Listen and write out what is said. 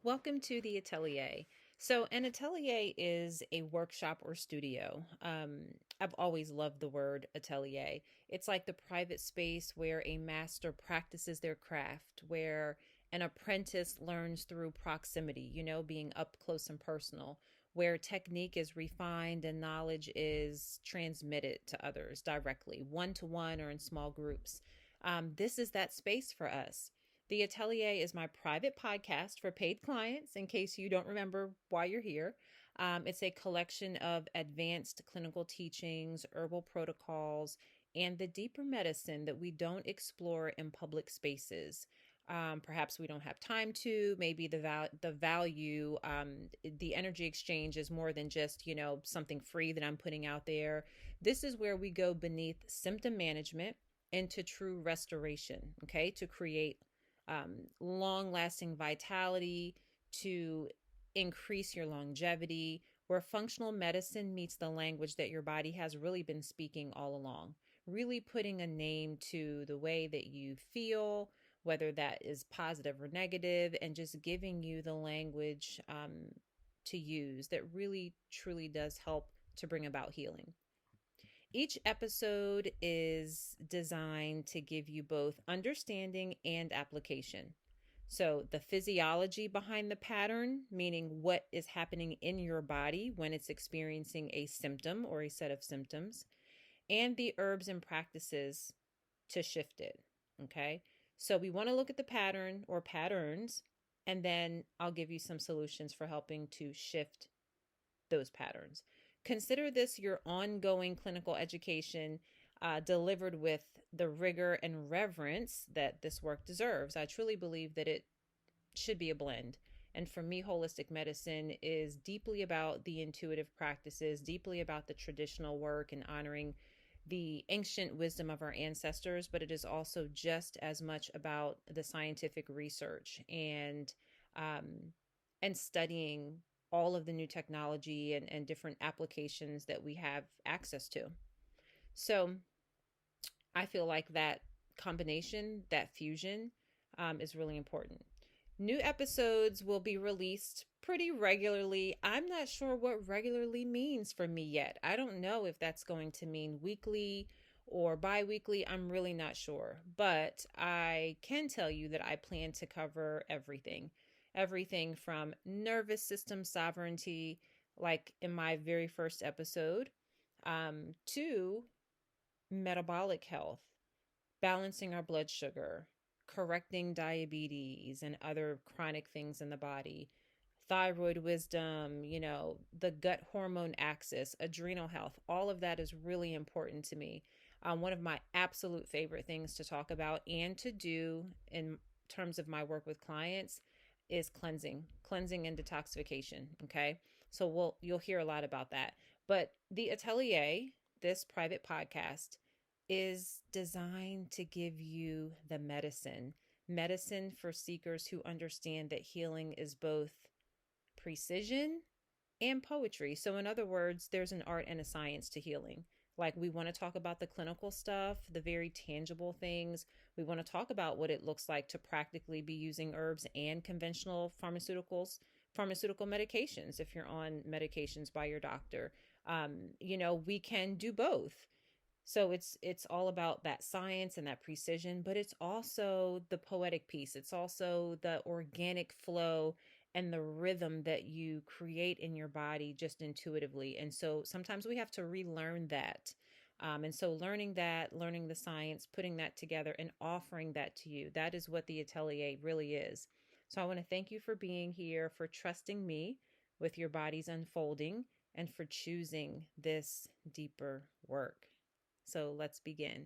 Welcome to the Atelier. So, an atelier is a workshop or studio. I've always loved the word atelier. It's like the private space where a master practices their craft, where an apprentice learns through proximity, being up close and personal, where technique is refined and knowledge is transmitted to others directly, one to one or in small groups. This is that space for us. The Atelier is my private podcast for paid clients, in case you don't remember why you're here. It's a collection of advanced clinical teachings, herbal protocols, and the deeper medicine that we don't explore in public spaces. Perhaps we don't have time to. Maybe the value, the energy exchange is more than just something free that I'm putting out there. This is where we go beneath symptom management into true restoration. Okay, to create long lasting vitality, to increase your longevity, where functional medicine meets the language that your body has really been speaking all along, really putting a name to the way that you feel, whether that is positive or negative, and just giving you the language to use that really truly does help to bring about healing. Each episode is designed to give you both understanding and application. So, the physiology behind the pattern, meaning what is happening in your body when it's experiencing a symptom or a set of symptoms, and the herbs and practices to shift it. Okay. So, we want to look at the pattern or patterns, and then I'll give you some solutions for helping to shift those patterns. Consider this your ongoing clinical education, delivered with the rigor and reverence that this work deserves. I truly believe that it should be a blend. And for me, holistic medicine is deeply about the intuitive practices, deeply about the traditional work and honoring the ancient wisdom of our ancestors, but it is also just as much about the scientific research um, and studying all of the new technology and different applications that we have access to. So I feel like that combination, that fusion, is really important. New episodes will be released pretty regularly. I'm not sure what regularly means for me yet. I don't know if that's going to mean weekly or bi weekly. I'm really not sure. But I can tell you that I plan to cover everything from nervous system sovereignty, like in my very first episode, to metabolic health, balancing our blood sugar, correcting diabetes and other chronic things in the body, thyroid wisdom, the gut hormone axis, adrenal health. All of that is really important to me. One of my absolute favorite things to talk about and to do in terms of my work with clients is cleansing and detoxification. Okay. So you'll hear a lot about that. But the Atelier, this private podcast, is designed to give you the medicine for seekers who understand that healing is both precision and poetry. So, in other words, there's an art and a science to healing. Like, we want to talk about the clinical stuff, the very tangible things. We want to talk about what it looks like to practically be using herbs and conventional pharmaceutical medications if you're on medications by your doctor. We can do both. So it's all about that science and that precision, but it's also the poetic piece. It's also the organic flow and the rhythm that you create in your body just intuitively. And so sometimes we have to relearn that. And so learning the science, putting that together and offering that to you, that is what the Atelier really is. So I want to thank you for being here, for trusting me with your body's unfolding, and for choosing this deeper work. So let's begin.